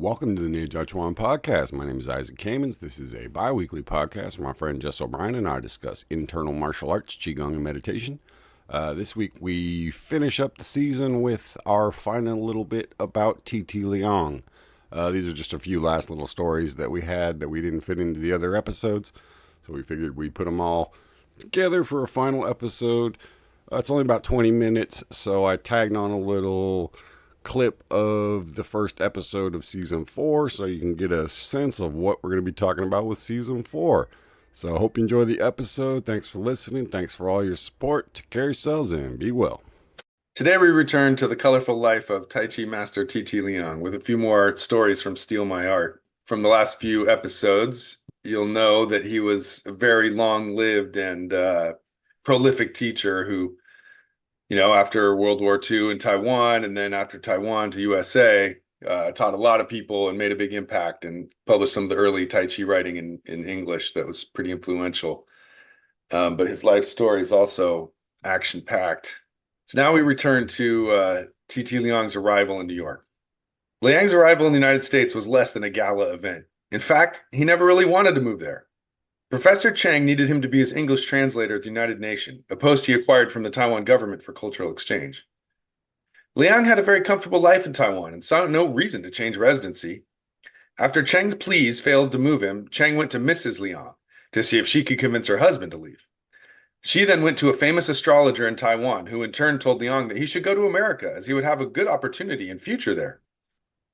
Welcome to the New Dutch One podcast. My name is Isaac Kamens. This is a bi-weekly podcast where my friend Jess O'Brien and I discuss internal martial arts, Qigong, and meditation. This week we finish up the season with our final little bit about TT Liang. These are just a few last little stories that we had that we didn't fit into the other episodes, so we figured we'd put them all together for a final episode. It's only about 20 minutes, so I tagged on a little clip of the first episode of season 4 so you can get a sense of what we're going to be talking about with season 4. So I hope you enjoy the episode. Thanks for listening. Thanks for all your support. Take care of yourselves and be well. Today we return to the colorful life of Tai Chi master TT Liang with a few more stories from Steal My Art. From the last few episodes, you'll know that he was a very long-lived and prolific teacher who, after World War II in Taiwan and then after Taiwan to USA, taught a lot of people and made a big impact and published some of the early Tai Chi writing in English that was pretty influential. But his life story is also action-packed. So now we return to TT Liang's arrival in New York. Liang's arrival in the United States was less than a gala event. In fact, he never really wanted to move there. Professor Cheng needed him to be his English translator at the United Nations, a post he acquired from the Taiwan government for cultural exchange. Liang had a very comfortable life in Taiwan and saw no reason to change residency. After Cheng's pleas failed to move him, Cheng went to Mrs. Liang to see if she could convince her husband to leave. She then went to a famous astrologer in Taiwan, who in turn told Liang that he should go to America as he would have a good opportunity and future there.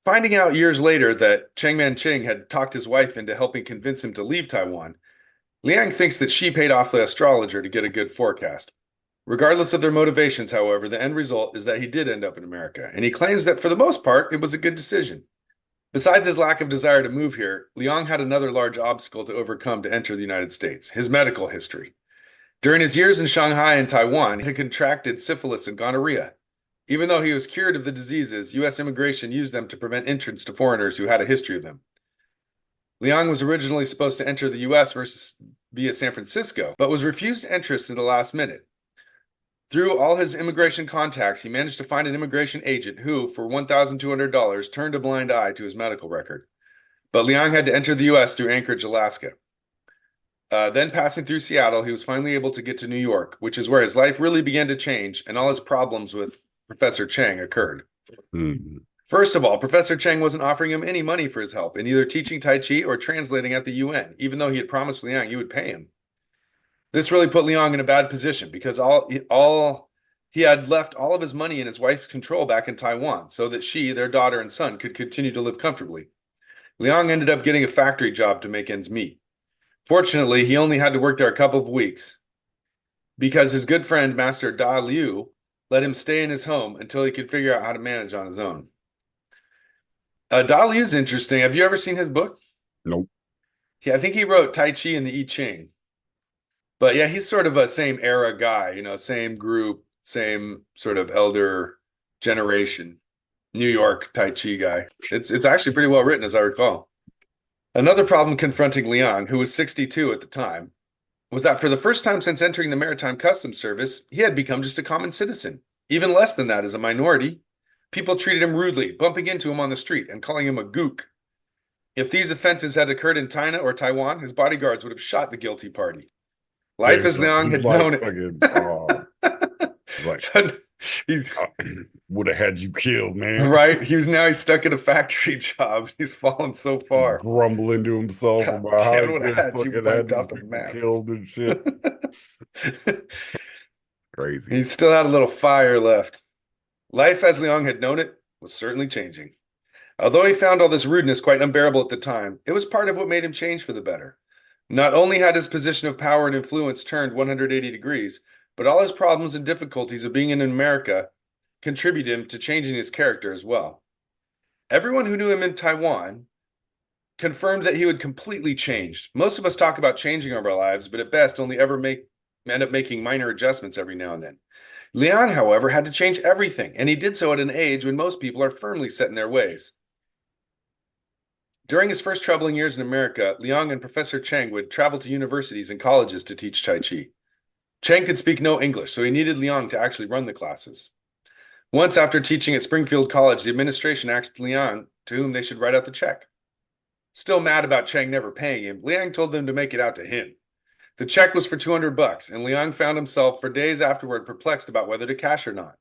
Finding out years later that Cheng Man-ching had talked his wife into helping convince him to leave Taiwan, Liang thinks that she paid off the astrologer to get a good forecast. Regardless of their motivations, however, the end result is that he did end up in America, and he claims that for the most part, it was a good decision. Besides his lack of desire to move here, Liang had another large obstacle to overcome to enter the United States: his medical history. During his years in Shanghai and Taiwan, he had contracted syphilis and gonorrhea. Even though he was cured of the diseases, U.S. immigration used them to prevent entrance to foreigners who had a history of them. Liang was originally supposed to enter the U.S. via San Francisco, but was refused entrance at the last minute. Through all his immigration contacts, he managed to find an immigration agent who, for $1,200, turned a blind eye to his medical record. But Liang had to enter the U.S. through Anchorage, Alaska. Then passing through Seattle, he was finally able to get to New York, which is where his life really began to change and all his problems with Professor Cheng occurred. Mm-hmm. First of all, Professor Cheng wasn't offering him any money for his help in either teaching Tai Chi or translating at the UN, even though he had promised Liang he would pay him. This really put Liang in a bad position because he had left all of his money in his wife's control back in Taiwan so that she, their daughter, and son could continue to live comfortably. Liang ended up getting a factory job to make ends meet. Fortunately, he only had to work there a couple of weeks because his good friend, Master Da Liu, let him stay in his home until he could figure out how to manage on his own. Da Liu's interesting. Have you ever seen his book? Nope. Yeah, I think he wrote Tai Chi and the I Ching. But yeah, he's sort of a same era guy, same group, same sort of elder generation, New York Tai Chi guy. It's actually pretty well written, as I recall. Another problem confronting Liang, who was 62 at the time, was that for the first time since entering the Maritime Customs Service, he had become just a common citizen. Even less than that as a minority. People treated him rudely, bumping into him on the street and calling him a gook. If these offenses had occurred in China or Taiwan, his bodyguards would have shot the guilty party. Life as Liang had known it. He would have had you killed, man. Right? He's stuck in a factory job. He's fallen so far. Just grumbling to himself God about how damn, he had you wiped out the people map. killed and shit. Crazy. He still had a little fire left. Life as Liang had known it was certainly changing. Although he found all this rudeness quite unbearable at the time, it was part of what made him change for the better. Not only had his position of power and influence turned 180 degrees, but all his problems and difficulties of being in America contributed to changing his character as well. Everyone who knew him in Taiwan confirmed that he would completely changed. Most of us talk about changing our lives, but at best only ever end up making minor adjustments every now and then. Liang, however, had to change everything, and he did so at an age when most people are firmly set in their ways. During his first troubling years in America, Liang and Professor Cheng would travel to universities and colleges to teach Tai Chi. Cheng could speak no English, so he needed Liang to actually run the classes. Once, after teaching at Springfield College, the administration asked Liang to whom they should write out the check. Still mad about Chang never paying him, Liang told them to make it out to him. The check was for $200, and Liang found himself for days afterward perplexed about whether to cash or not.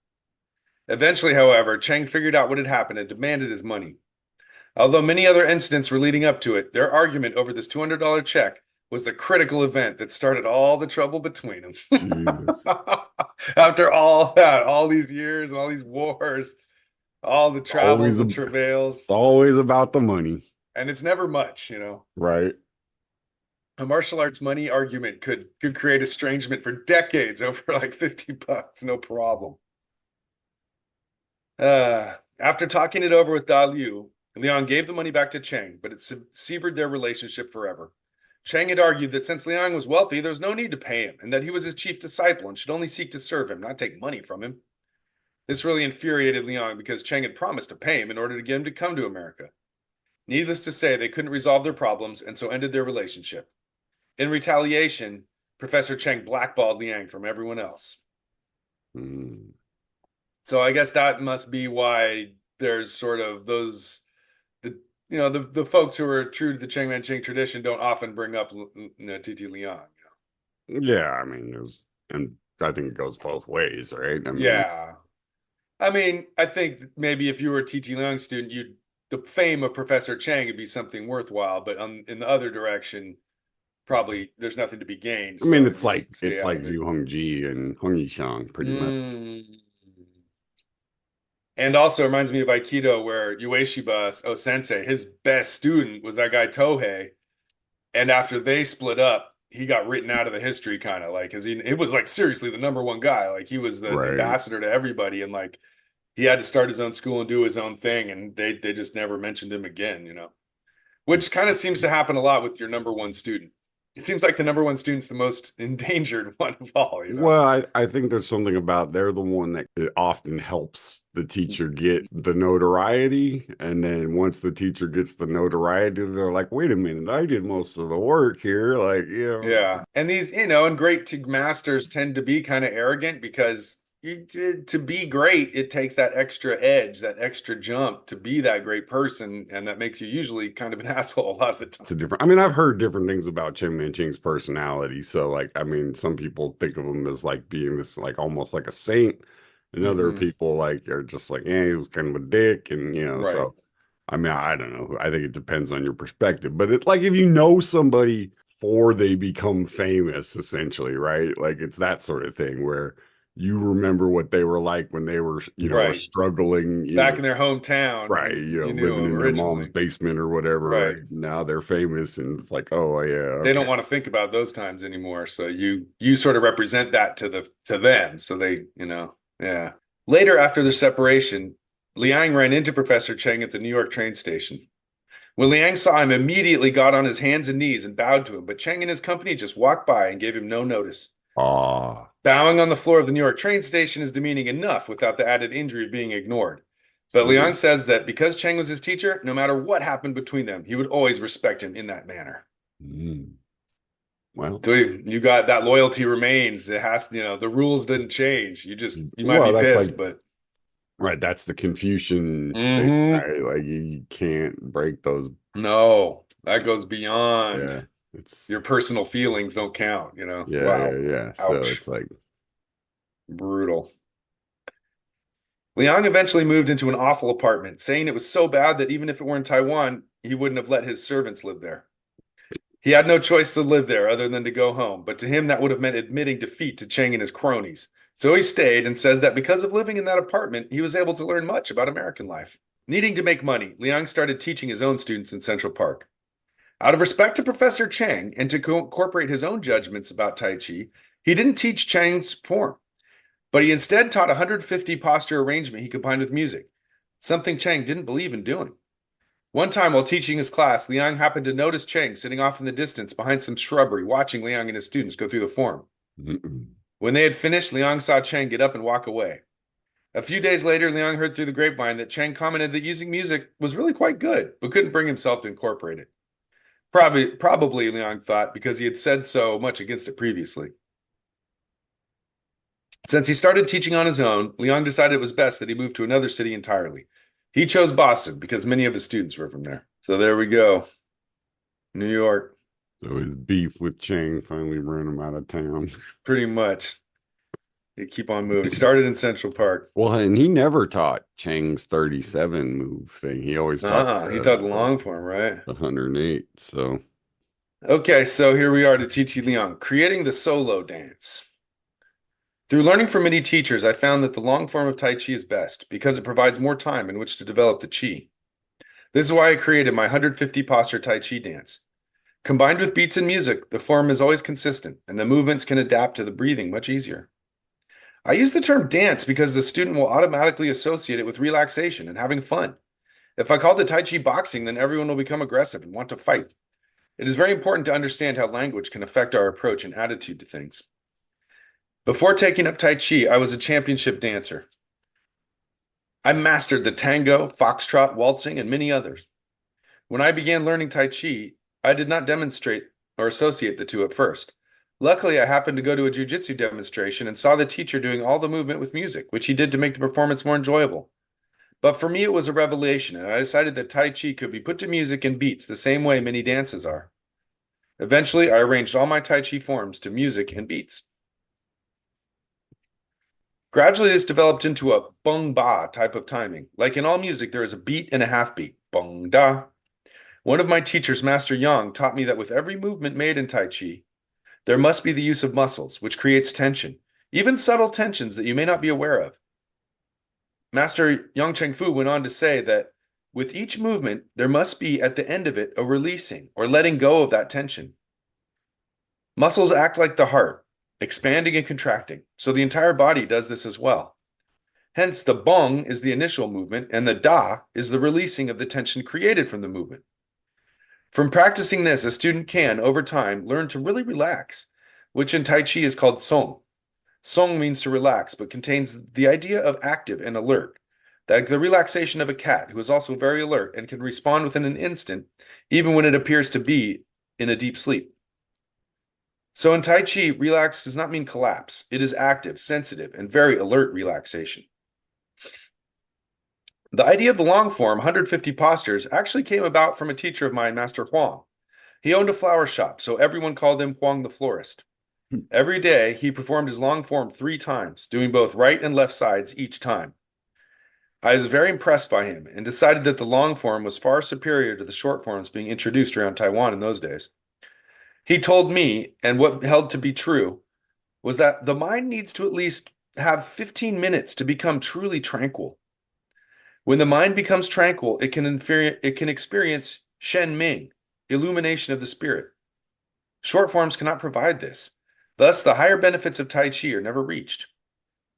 Eventually, however, Chang figured out what had happened and demanded his money. Although many other incidents were leading up to it, their argument over this $200 check was the critical event that started all the trouble between them. Jesus. After all that, all these years, all these wars, all the travels Always, and it's travails, always about the money, and it's never much, right? A martial arts money argument could create estrangement for decades over like $50, no problem. After talking it over with Da Liu, Liang gave the money back to Chang, but it severed their relationship forever. Chang had argued that since Liang was wealthy, there was no need to pay him, and that he was his chief disciple and should only seek to serve him, not take money from him. This really infuriated Liang because Chang had promised to pay him in order to get him to come to America. Needless to say, they couldn't resolve their problems and so ended their relationship. In retaliation, Professor Chang blackballed Liang from everyone else. Mm. So I guess that must be why there's sort of those the folks who are true to the Cheng Manching tradition don't often bring up TT Liang. Yeah, I mean, and I think it goes both ways, right? I mean, Yeah, I mean, I think maybe if you were a TT Liang student, the fame of Professor Chang would be something worthwhile, but in the other direction, probably there's nothing to be gained. I mean, So you just stay it's out like of it. Hong Yi and Hong Yi Xiang, pretty much. Mm. And also reminds me of Aikido, where Ueshiba Sensei, his best student was that guy Tohei. And after they split up, he got written out of the history kind of like, because it was like seriously the number one guy. Like he was the Right. ambassador to everybody. And like he had to start his own school and do his own thing. And they just never mentioned him again, which kind of seems to happen a lot with your number one student. It seems like the number one student's the most endangered one of all. Well, I think there's something about they're the one that it often helps the teacher get the notoriety. And then once the teacher gets the notoriety, they're like, wait a minute, I did most of the work here. Like, Yeah. And and great masters tend to be kind of arrogant because to be great, it takes that extra edge, that extra jump to be that great person. And that makes you usually kind of an asshole a lot of the time. it's a different, I mean, I've heard different things about Chen Manching's personality. So, like, I mean, some people think of him as like being this, like, almost like a saint. And other Hmm. people, like, are just like, he was kind of a dick. And, Right. so, I mean, I don't know. I think it depends on your perspective. But it's like if you know somebody before they become famous, essentially, right? Like, it's that sort of thing where you remember what they were like when they were, were Right. struggling, Back in their hometown, right, you knew living them in their mom's originally. basement or whatever, right? Right. Now they're famous and it's like, oh yeah, They okay. don't want to think about those times anymore. So you sort of represent that to them. So yeah. Later after their separation, Liang ran into Professor Cheng at the New York train station. When Liang saw him, immediately got on his hands and knees and bowed to him, but Cheng and his company just walked by and gave him no notice. Ah, Bowing on the floor of the New York train station is demeaning enough without the added injury of being ignored. But see. Liang says that because Cheng was his teacher, no matter what happened between them, he would always respect him in that manner. Mm. Well, So you got that loyalty remains. It has, the rules didn't change. You might be well, that's like pissed, but right, that's the Confucian thing, hmm right? Like you can't break those. no, that goes beyond Yeah, it's your personal feelings don't count. yeah, yeah, Wow. yeah. So Ouch. it's like, Brutal. Liang eventually moved into an awful apartment, saying it was so bad that even if it were in Taiwan, he wouldn't have let his servants live there. He had no choice to live there other than to go home, but to him that would have meant admitting defeat to Cheng and his cronies. So he stayed and says that because of living in that apartment, he was able to learn much about American life. Needing to make money, Liang started teaching his own students in Central Park. Out of respect to Professor Cheng and to incorporate his own judgments about Tai Chi, he didn't teach Cheng's form, but he instead taught 150 posture arrangement he combined with music, something Cheng didn't believe in doing. One time while teaching his class, Liang happened to notice Cheng sitting off in the distance behind some shrubbery, watching Liang and his students go through the form. mm-mm. When they had finished, Liang saw Cheng get up and walk away. A few days later, Liang heard through the grapevine that Cheng commented that using music was really quite good, but couldn't bring himself to incorporate it. Probably, Liang thought, because he had said so much against it previously. Since he started teaching on his own, Liang decided it was best that he move to another city entirely. He chose Boston because many of his students were from there. So there we go. New York, So his beef with Chang finally ran him out of town. pretty much. They keep on moving. Started in Central Park. Well, and he never taught Chang's 37 move thing. He always taught He taught the long form, right? the 108. So, Okay, so here we are to TT Liang, creating the solo dance. Through learning from many teachers, I found that the long form of Tai Chi is best because it provides more time in which to develop the Chi. This is why I created my 150 posture Tai Chi dance. Combined with beats and music, the form is always consistent, and the movements can adapt to the breathing much easier. I use the term dance because the student will automatically associate it with relaxation and having fun. If I called it Tai Chi boxing, then everyone will become aggressive and want to fight. It is very important to understand how language can affect our approach and attitude to things. Before taking up Tai Chi, I was a championship dancer. I mastered the tango, foxtrot, waltzing, and many others. When I began learning Tai Chi, I did not demonstrate or associate the two at first. Luckily, I happened to go to a jiu-jitsu demonstration and saw the teacher doing all the movement with music, which he did to make the performance more enjoyable. But for me, it was a revelation, and I decided that Tai Chi could be put to music and beats the same way many dances are. Eventually, I arranged all my Tai Chi forms to music and beats. Gradually, this developed into a bung ba type of timing. Like in all music, there is a beat and a half beat. Bung da. One of my teachers, Master Yang, taught me that with every movement made in Tai Chi, there must be the use of muscles, which creates tension, even subtle tensions that you may not be aware of. Master Yang Cheng Fu went on to say that with each movement, there must be at the end of it a releasing or letting go of that tension. Muscles act like the heart, expanding and contracting, so the entire body does this as well. Hence, the bong is the initial movement, and the da is the releasing of the tension created from the movement. From practicing this, a student can, over time, learn to really relax, which in Tai Chi is called song. Song means to relax, but contains the idea of active and alert, like the relaxation of a cat who is also very alert and can respond within an instant, even when it appears to be in a deep sleep. So in Tai Chi, relax does not mean collapse. It is active, sensitive, and very alert relaxation. The idea of the long form, 150 postures, actually came about from a teacher of mine, Master Huang. He owned a flower shop, so everyone called him Huang the florist. Every day, he performed his long form 3 times, doing both right and left sides each time. I was very impressed by him and decided that the long form was far superior to the short forms being introduced around Taiwan in those days. He told me, and what held to be true, was that the mind needs to at least have 15 minutes to become truly tranquil. When the mind becomes tranquil, it can experience Shen Ming, illumination of the spirit. Short forms cannot provide this. Thus, the higher benefits of Tai Chi are never reached.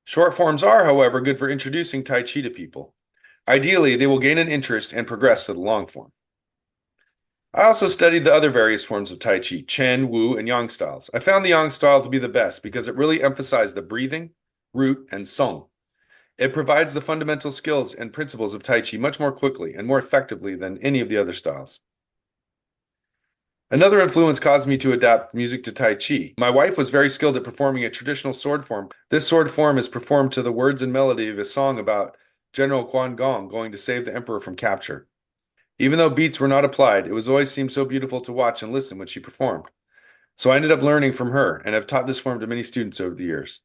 Short forms are, however, good for introducing Tai Chi to people. Ideally, they will gain an interest and progress to the long form. I also studied the other various forms of Tai Chi, Chen, Wu, and Yang styles. I found the Yang style to be the best because it really emphasized the breathing, root, and song. It provides the fundamental skills and principles of Tai Chi much more quickly and more effectively than any of the other styles. Another influence caused me to adapt music to Tai Chi. My wife was very skilled at performing a traditional sword form. This sword form is performed to the words and melody of a song about General Quan Gong going to save the emperor from capture. Even though beats were not applied, it was always seemed so beautiful to watch and listen when she performed. So I ended up learning from her and have taught this form to many students over the years.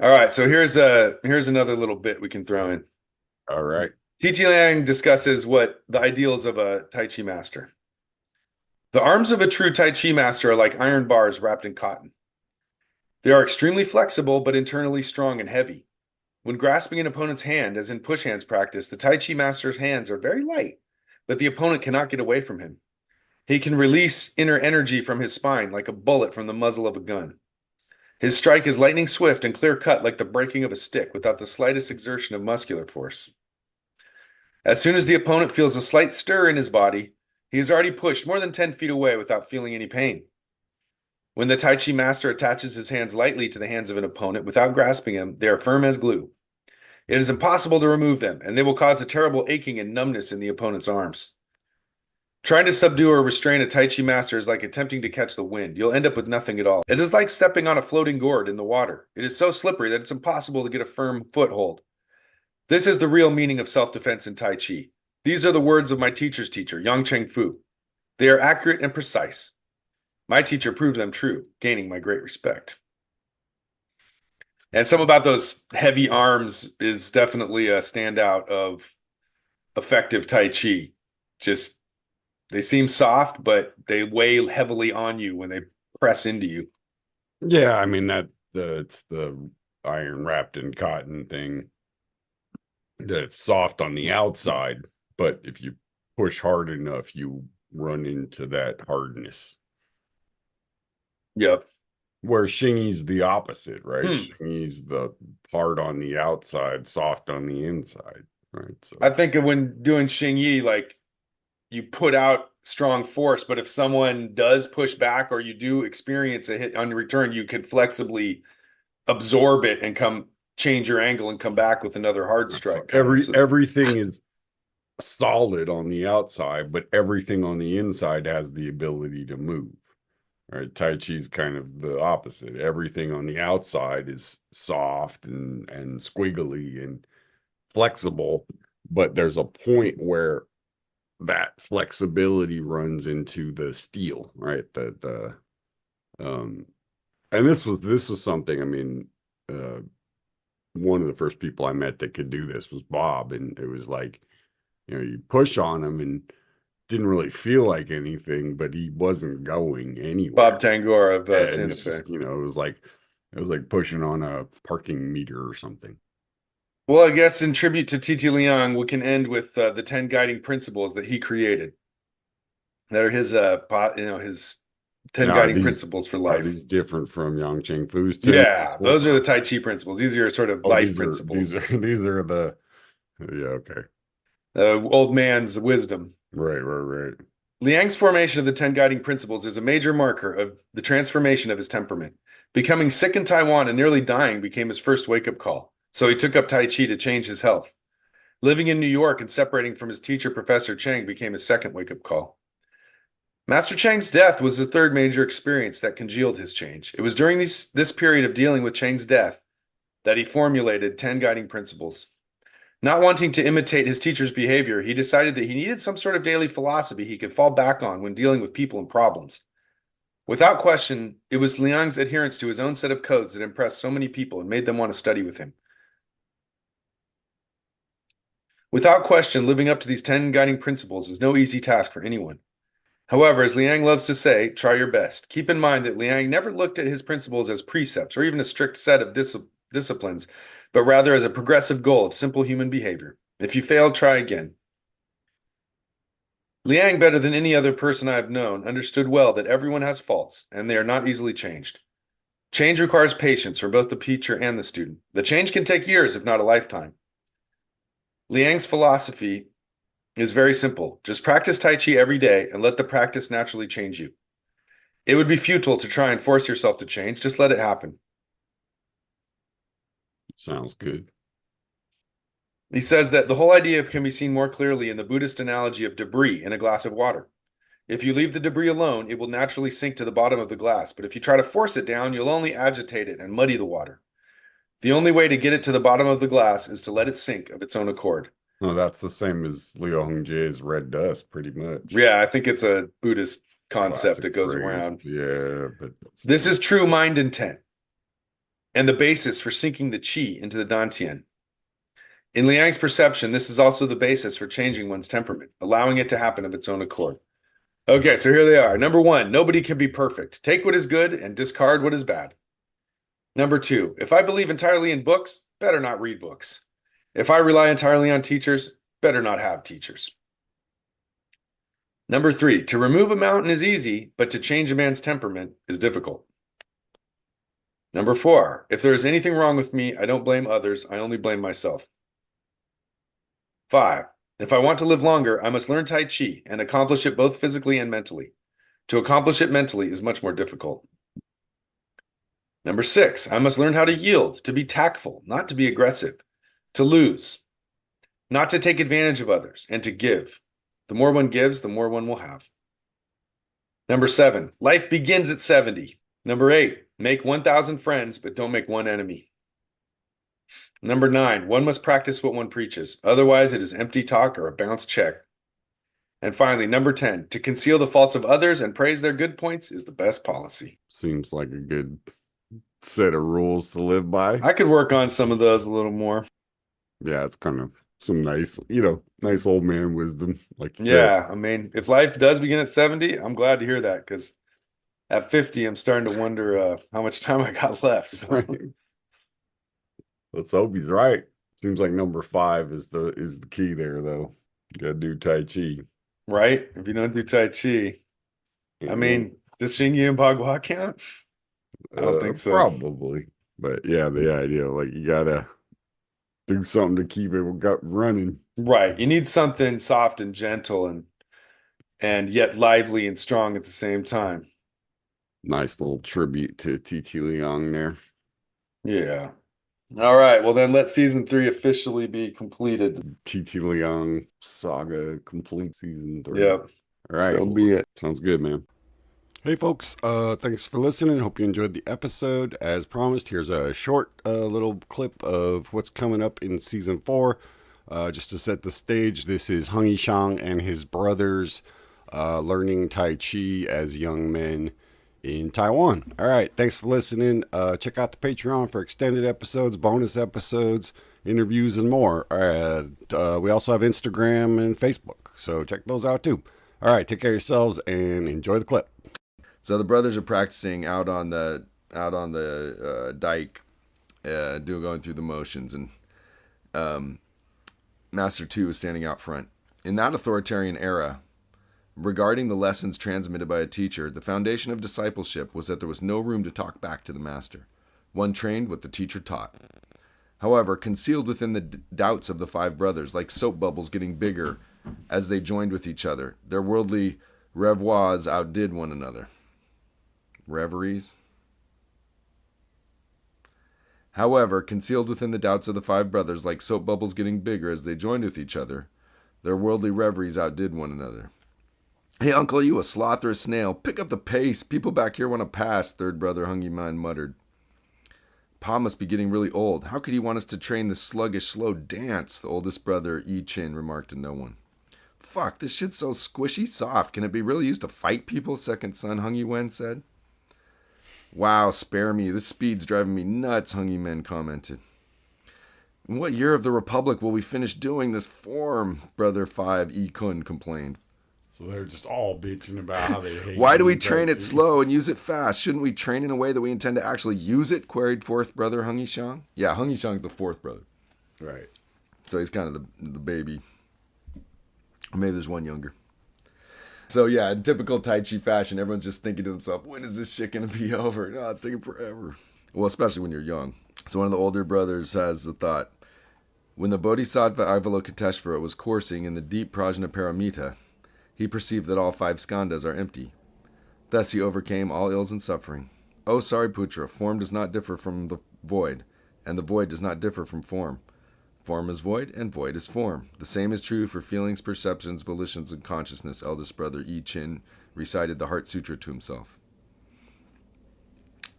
All right, so here's another little bit we can throw in. all right. TT Liang discusses what the ideals of a Tai Chi master. The arms of a true Tai Chi master are like iron bars wrapped in cotton. They are extremely flexible but internally strong and heavy. When grasping an opponent's hand, as in push hands practice, the Tai Chi master's hands are very light, but the opponent cannot get away from him. He can release inner energy from his spine like a bullet from the muzzle of a gun. His strike is lightning swift and clear cut like the breaking of a stick without the slightest exertion of muscular force. As soon as the opponent feels a slight stir in his body, he is already pushed more than 10 feet away without feeling any pain. When the Tai Chi master attaches his hands lightly to the hands of an opponent without grasping him, they are firm as glue. It is impossible to remove them, and they will cause a terrible aching and numbness in the opponent's arms. Trying to subdue or restrain a Tai Chi master is like attempting to catch the wind. You'll end up with nothing at all. It is like stepping on a floating gourd in the water. It is so slippery that it's impossible to get a firm foothold. This is the real meaning of self-defense in Tai Chi. These are the words of my teacher's teacher, Yang Cheng Fu. They are accurate and precise. My teacher proved them true, gaining my great respect. And some about those heavy arms is definitely a standout of effective Tai Chi. Just, they seem soft, but they weigh heavily on you when they press into you. Yeah, I mean it's the iron wrapped in cotton thing. That it's soft on the outside, but if you push hard enough, you run into that hardness. Yep. Where Xingyi's the opposite, right? Hmm. Xingyi's the hard on the outside, soft on the inside, right? So I think of when doing Xing Yi, like you put out strong force, but if someone does push back or you do experience a hit on return, you can flexibly absorb it and come change your angle and come back with another hard strike. everything is solid on the outside, but everything on the inside has the ability to move. Right? Tai Chi is kind of the opposite. Everything on the outside is soft and squiggly and flexible, but there's a point where that flexibility runs into the steel, right? And this was something, I mean, one of the first people I met that could do this was Bob, and it was like, you push on him and didn't really feel like anything, but he wasn't going anywhere. Bob Tangor of And Santa it's Fe. just, it was like pushing on a parking meter or something. Well, I guess in tribute to TT Liang, we can end with the 10 guiding principles that he created. That are his, his 10 Now, guiding principles for are life. these different from Yang Cheng Fu's 10 Yeah, principles? those are the Tai Chi principles. These are sort of life principles. These are the, yeah, okay. Old man's wisdom. Right. Liang's formation of the 10 guiding principles is a major marker of the transformation of his temperament. Becoming sick in Taiwan and nearly dying became his first wake-up call, so he took up Tai Chi to change his health. Living in New York and separating from his teacher, Professor Cheng, became his second wake-up call. Master Cheng's death was the third major experience that congealed his change. It was during this period of dealing with Cheng's death that he formulated 10 guiding principles. Not wanting to imitate his teacher's behavior, he decided that he needed some sort of daily philosophy he could fall back on when dealing with people and problems. Without question, it was Liang's adherence to his own set of codes that impressed so many people and made them want to study with him. Without question, living up to these 10 guiding principles is no easy task for anyone. However, as Liang loves to say, try your best. Keep in mind that Liang never looked at his principles as precepts or even a strict set of disciplines, but rather as a progressive goal of simple human behavior. If you fail, try again. Liang, better than any other person I have known, understood well that everyone has faults, and they are not easily changed. Change requires patience for both the teacher and the student. The change can take years, if not a lifetime. Liang's philosophy is very simple. Just practice Tai Chi every day and let the practice naturally change you. It would be futile to try and force yourself to change. Just let it happen. Sounds good. He says that the whole idea can be seen more clearly in the Buddhist analogy of debris in a glass of water. If you leave the debris alone, it will naturally sink to the bottom of the glass, but if you try to force it down, you'll only agitate it and muddy the water. The only way to get it to the bottom of the glass is to let it sink of its own accord. No, that's the same as Liu Hongjie's red dust, pretty much. Yeah, I think it's a Buddhist concept that goes phrase. around. Yeah, but this is true mind intent and the basis for sinking the qi into the dantian. In Liang's perception, this is also the basis for changing one's temperament, allowing it to happen of its own accord. Okay, so here they are. Number 1, nobody can be perfect. Take what is good and discard what is bad. Number 2, if I believe entirely in books, better not read books. If I rely entirely on teachers, better not have teachers. Number 3, to remove a mountain is easy, but to change a man's temperament is difficult. Number 4, if there is anything wrong with me, I don't blame others, I only blame myself. 5, if I want to live longer, I must learn Tai Chi and accomplish it both physically and mentally. To accomplish it mentally is much more difficult. Number 6, I must learn how to yield, to be tactful, not to be aggressive, to lose, not to take advantage of others, and to give. The more one gives, the more one will have. Number 7, life begins at 70. Number 8, make 1,000 friends, but don't make one enemy. Number 9, one must practice what one preaches. Otherwise, it is empty talk or a bounced check. And finally, number 10, to conceal the faults of others and praise their good points is the best policy. Seems like a good set of rules to live by. I could work on some of those a little more. Yeah, it's kind of some nice, nice old man wisdom, like you Yeah, I mean, if life does begin at 70, I'm glad to hear that because at 50, I'm starting to wonder how much time I got left. So. Right. Let's hope he's right. Seems like number 5 is the key there, though. You gotta do Tai Chi. Right? If you don't do Tai Chi, I mean, does Xing Yi and Bagua count? I don't think so. Probably. But yeah, the idea, like you gotta do something to keep it running. Right. You need something soft and gentle and yet lively and strong at the same time. Nice little tribute to TT Liang there. Yeah. All right. Well, then let season 3 officially be completed. TT Liang saga complete season 3. Yep. All right. So be it. Sounds good, man. Hey folks, thanks for listening. Hope you enjoyed the episode. As promised, here's a short little clip of what's coming up in season 4. Just to set the stage, this is Hong Yi Xiang and his brothers learning Tai Chi as young men in Taiwan. All right, thanks for listening. Check out the Patreon for extended episodes, bonus episodes, interviews, and more. We also have Instagram and Facebook, so check those out too. All right, take care of yourselves and enjoy the clip. So the brothers are practicing out on the dike, going through the motions, and Master 2 is standing out front. In that authoritarian era, regarding the lessons transmitted by a teacher, the foundation of discipleship was that there was no room to talk back to the master. One trained what the teacher taught. However, concealed within the doubts of the 5 brothers, like soap bubbles getting bigger as they joined with each other, their worldly reveries outdid one another. Reveries? However, concealed within the doubts of the 5 brothers, like soap bubbles getting bigger as they joined with each other, their worldly reveries outdid one another. Hey, uncle, you a sloth or a snail? Pick up the pace. People back here want to pass, third brother Hong Yi Xiang muttered. Pa must be getting really old. How could he want us to train this sluggish, slow dance? The oldest brother, Yi Chin, remarked to no one. Fuck, this shit's so squishy soft. Can it be really used to fight people? Second son Hong Yi Wen said. Wow, spare me. This speed's driving me nuts, Hong Yi Men commented. In what year of the Republic will we finish doing this form? Brother 5 Yi Kun complained. So they're just all bitching about how they hate. Why do we train it slow and use it fast? Shouldn't we train in a way that we intend to actually use it? Queried 4th brother Hong Yi Xiang. Yeah, Hong Yi Xiang's the 4th brother. Right. So he's kind of the baby. Or maybe there's one younger. So yeah, in typical Tai Chi fashion, everyone's just thinking to themselves, when is this shit going to be over? No, it's taking forever. Well, especially when you're young. So one of the older brothers has the thought, when the Bodhisattva Avalokiteshvara was coursing in the deep Prajnaparamita, he perceived that all 5 skandhas are empty. Thus he overcame all ills and suffering. O Sariputra, form does not differ from the void, and the void does not differ from form. Form is void, and void is form. The same is true for feelings, perceptions, volitions, and consciousness, eldest brother Yi Chin recited the Heart Sutra to himself.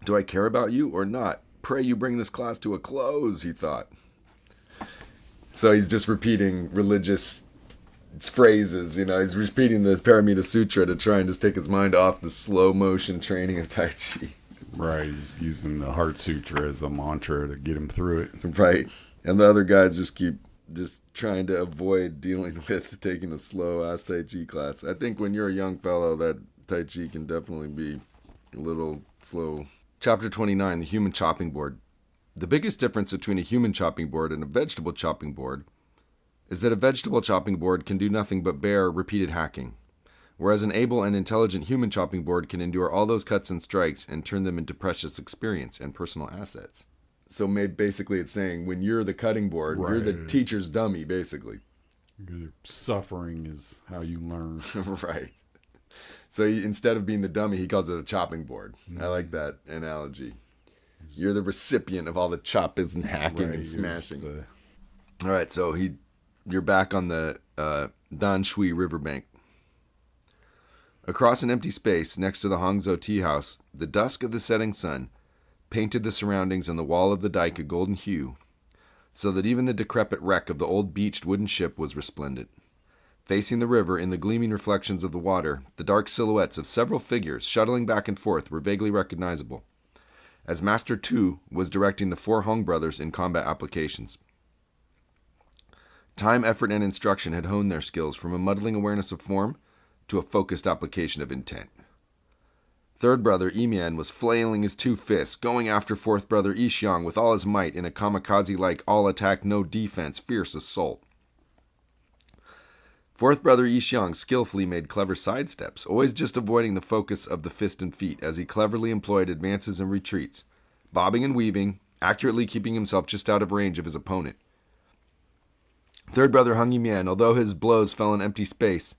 Do I care about you or not? Pray you bring this class to a close, he thought. So he's just repeating religious phrases, he's repeating the Paramita Sutra to try and just take his mind off the slow motion training of Tai Chi. Right, he's using the Heart Sutra as a mantra to get him through it. Right. And the other guys just keep trying to avoid dealing with taking a slow-ass Tai Chi class. I think when you're a young fellow, that Tai Chi can definitely be a little slow. Chapter 29, the human chopping board. The biggest difference between a human chopping board and a vegetable chopping board is that a vegetable chopping board can do nothing but bear repeated hacking, whereas an able and intelligent human chopping board can endure all those cuts and strikes and turn them into precious experience and personal assets. So basically it's saying when you're the cutting board, right, you're the teacher's dummy, basically. Suffering is how you learn. Right. So instead of being the dummy, he calls it a chopping board. Mm-hmm. I like that analogy. You're the recipient of all the chopping and hacking and smashing. All right, so you're back on the Dan Shui riverbank. Across an empty space next to the Hangzhou tea house, the dusk of the setting sun painted the surroundings and the wall of the dike a golden hue, so that even the decrepit wreck of the old beached wooden ship was resplendent. Facing the river, in the gleaming reflections of the water, the dark silhouettes of several figures shuttling back and forth were vaguely recognizable, as Master Tu was directing the 4 Hong brothers in combat applications. Time, effort, and instruction had honed their skills from a muddling awareness of form to a focused application of intent. Third brother Yimian was flailing his 2 fists, going after fourth brother Yi Xiang with all his might in a kamikaze-like all-attack, no-defense, fierce assault. Fourth brother Yi Xiang skillfully made clever sidesteps, always just avoiding the focus of the fist and feet as he cleverly employed advances and retreats, bobbing and weaving, accurately keeping himself just out of range of his opponent. Third brother Hong Yi Xiang, although his blows fell in empty space,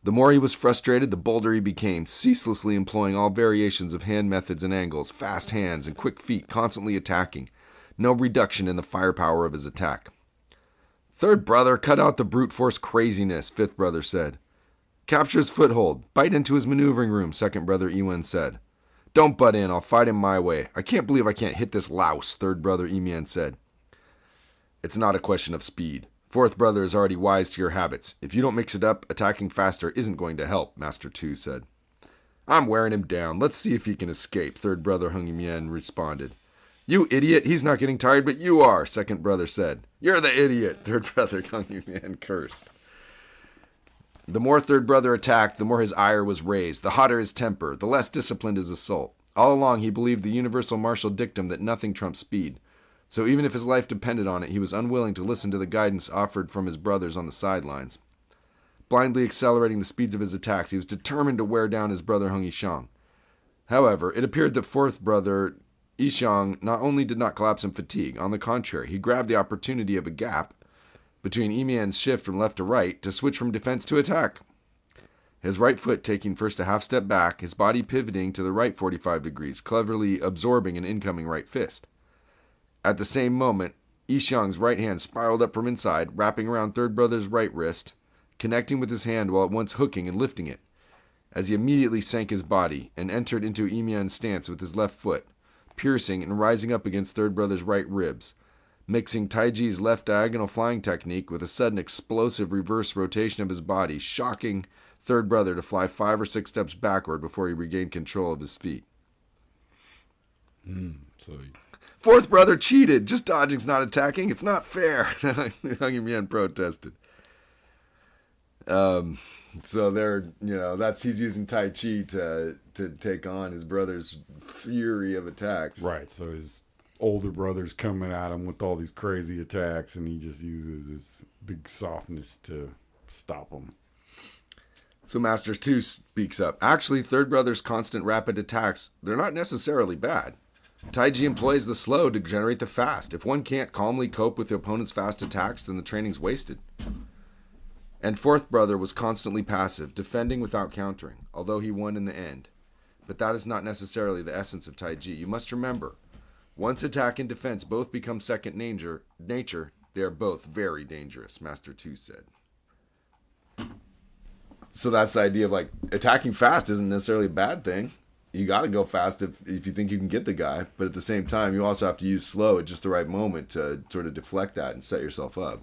the more he was frustrated, the bolder he became, ceaselessly employing all variations of hand methods and angles, fast hands and quick feet, constantly attacking, no reduction in the firepower of his attack. Third brother, cut out the brute force craziness, fifth brother said. Capture his foothold, bite into his maneuvering room, second brother Ewen said. Don't butt in, I'll fight him my way. I can't believe I can't hit this louse, third brother Emian said. It's not a question of speed. Fourth brother is already wise to your habits. If you don't mix it up, attacking faster isn't going to help, Master Tu said. I'm wearing him down. Let's see if he can escape, third brother Hung Yimian responded. You idiot, he's not getting tired, but you are, second brother said. You're the idiot, third brother Hung Yimian cursed. The more third brother attacked, the more his ire was raised, the hotter his temper, the less disciplined his assault. All along he believed the universal martial dictum that nothing trumps speed. So even if his life depended on it, he was unwilling to listen to the guidance offered from his brothers on the sidelines. Blindly accelerating the speeds of his attacks, he was determined to wear down his brother Hong Yi Xiang. However, it appeared that fourth brother Yi Xiang not only did not collapse in fatigue, on the contrary, he grabbed the opportunity of a gap between Emian's shift from left to right to switch from defense to attack. His right foot taking first a half step back, his body pivoting to the right 45 degrees, cleverly absorbing an incoming right fist. At the same moment, Yi Xiang's right hand spiraled up from inside, wrapping around third brother's right wrist, connecting with his hand while at once hooking and lifting it, as he immediately sank his body and entered into Emian's stance with his left foot, piercing and rising up against third brother's right ribs, mixing Taiji's left diagonal flying technique with a sudden explosive reverse rotation of his body, shocking third brother to fly 5 or 6 steps backward before he regained control of his feet. Fourth brother cheated. Just dodging's not attacking. It's not fair. Hung Yimian protested. So that's he's using Tai Chi to take on his brother's fury of attacks. Right. So his older brother's coming at him with all these crazy attacks, and he just uses his big softness to stop him. So Master Tu speaks up. Actually, third brother's constant rapid attacks, they're not necessarily bad. Taiji employs the slow to generate the fast. If one can't calmly cope with the opponent's fast attacks, then the training's wasted. And fourth brother was constantly passive, defending without countering, although he won in the end. But that is not necessarily the essence of Taiji. You must remember, once attack and defense both become second nature, they are both very dangerous, Master Tu said. So that's the idea of like attacking fast isn't necessarily a bad thing. You got to go fast if you think you can get the guy. But at the same time, you also have to use slow at just the right moment to sort of deflect that and set yourself up.